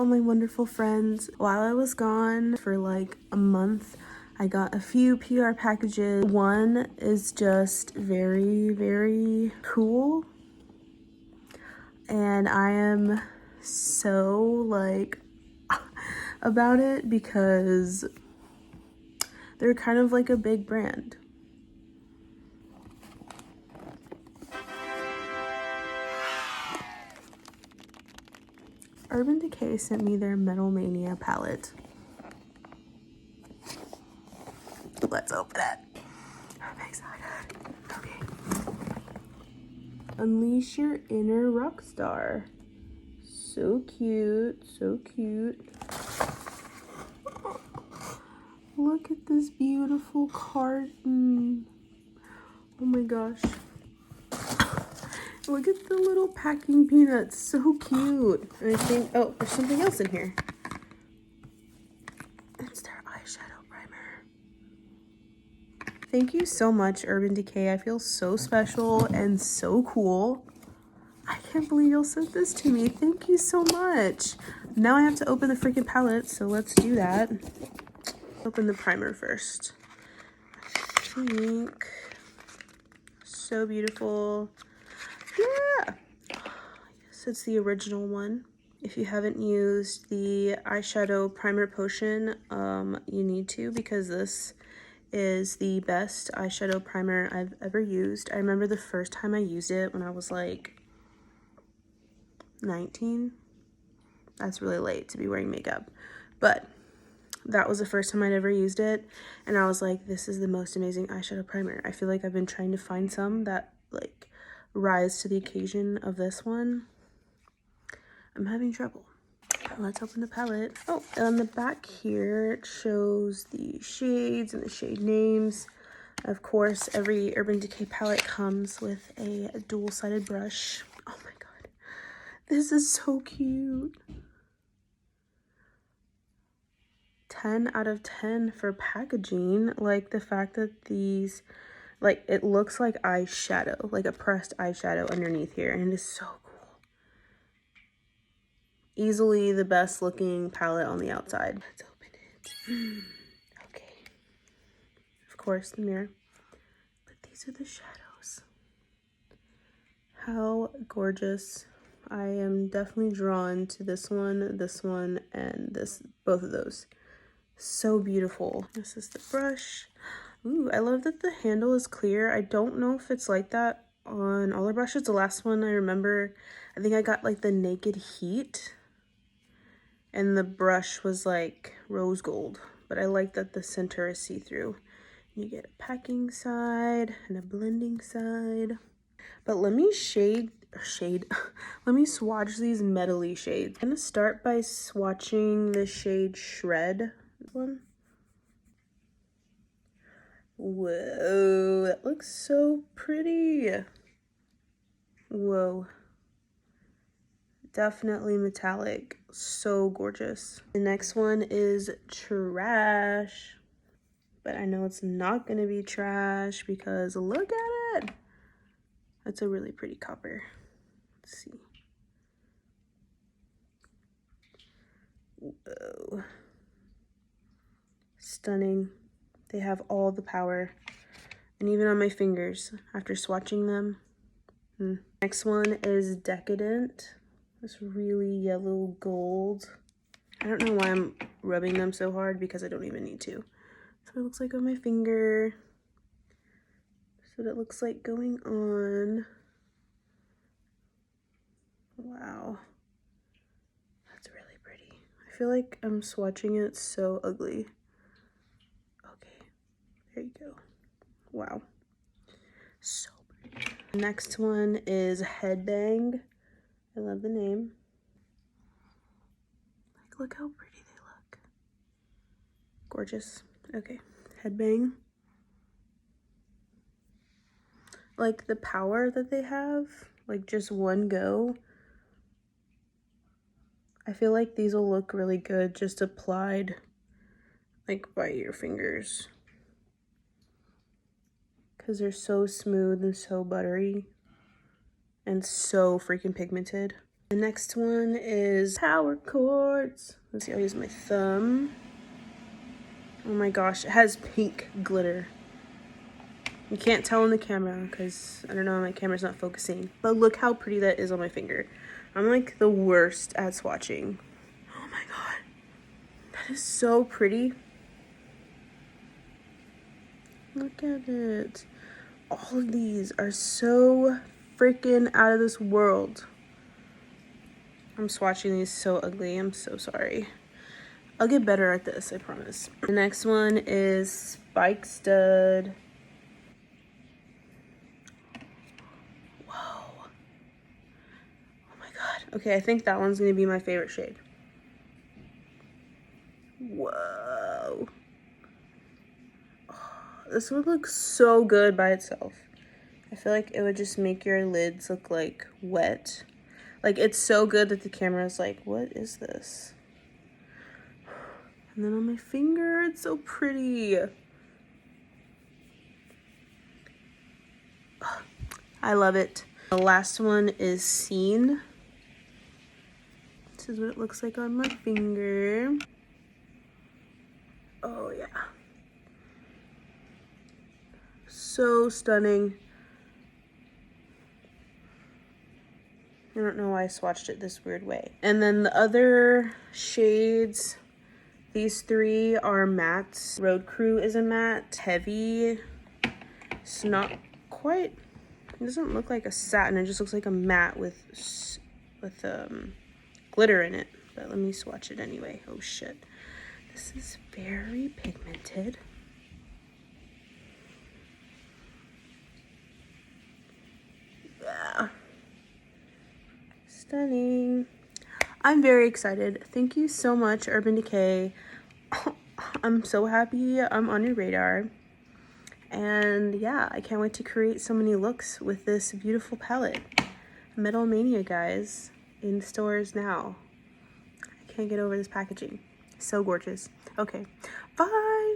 all my wonderful friends. While I was gone for like a month, I got a few PR packages. One is just very, very cool. And I am so like about it because they're kind of like a big brand. Urban Decay sent me their Metal Mania palette. Let's open it. I'm excited. Okay. Unleash your inner rock star. So cute, so cute. Look at this beautiful carton. Oh my gosh. Look at the little packing peanuts, so cute. And I think, oh, there's something else in here. It's their eyeshadow primer. Thank you so much, Urban Decay. I feel so special and so cool. I can't believe y'all sent this to me. Thank you so much. Now I have to open the freaking palette, so let's do that. Open the primer first. I think, so beautiful. Yeah, yes, it's the original one. If you haven't used the eyeshadow primer potion, you need to, because this is the best eyeshadow primer I've ever used. I remember the first time I used it when I was like 19. That's really late to be wearing makeup, but that was the first time I'd ever used it, and I was like, this is the most amazing eyeshadow primer. I feel like I've been trying to find some that like rise to the occasion of this one. I'm having trouble. Let's open the palette. Oh, and on the back here it shows the shades and the shade names. Of course, every Urban Decay palette comes with a dual-sided brush. Oh my god, this is so cute. 10 out of 10 for packaging. Like the fact that these, like, it looks like eyeshadow, like a pressed eyeshadow underneath here, and it is so cool. Easily the best looking palette on the outside. Let's open it. Okay. Of course, the mirror. But these are the shadows. How gorgeous. I am definitely drawn to this one, and this, both of those. So beautiful. This is the brush. Ooh, I love that the handle is clear. I don't know if it's like that on all the brushes. The last one I remember, I think I got like the Naked Heat, and the brush was like rose gold, but I like that the center is see-through. You get a packing side and a blending side. But let me let me swatch these metally shades. I'm gonna start by swatching the shade Shred. This one. Whoa, that looks so pretty. Whoa. Definitely metallic. So gorgeous. The next one is Trash. But I know it's not gonna be trash because look at it. That's a really pretty copper. Let's see. Whoa. Stunning. They have all the power. And even on my fingers, after swatching them. Next one is Decadent. This really yellow gold. I don't know why I'm rubbing them so hard, because I don't even need to. That's what it looks like on my finger. That's what it looks like going on. Wow. That's really pretty. I feel like I'm swatching it so ugly. Okay, there you go. Wow. So pretty. Next one is Headbang. I love the name. Like, look how pretty they look. Gorgeous. Okay, Headbang. Like the power that they have, like just one go. I feel like these will look really good just applied like by your fingers, because they're so smooth and so buttery and so freaking pigmented. The next one is power chords. Let's see, I'll use my thumb. Oh my gosh, it has pink glitter. You can't tell in the camera because, I don't know, my camera's not focusing. But look how pretty that is on my finger. I'm like the worst at swatching. Oh my god. That is so pretty. Look at it. All of these are so freaking out of this world. I'm swatching these so ugly. I'm so sorry. I'll get better at this, I promise. The next one is Spike Stud. Whoa. Oh my god. Okay, I think that one's gonna be my favorite shade. Whoa. Oh, this would look so good by itself. I feel like it would just make your lids look like wet. Like, it's so good that the camera's like, what is this? And then on my finger, it's so pretty. I love it. The last one is Scene. This is what it looks like on my finger. Oh yeah. So stunning. I don't know why I swatched it this weird way. And then the other shades, these three are mattes. Road Crew is a matte. Heavy. It's not quite, it doesn't look like a satin. It just looks like a matte with glitter in it. But let me swatch it anyway. Oh shit. This is very pigmented. Yeah. Stunning. I'm very excited. Thank you so much, Urban Decay. I'm so happy I'm on your radar. And yeah, I can't wait to create so many looks with this beautiful palette. Metal Mania, guys, in stores now. I can't get over this packaging. So gorgeous. Okay, bye.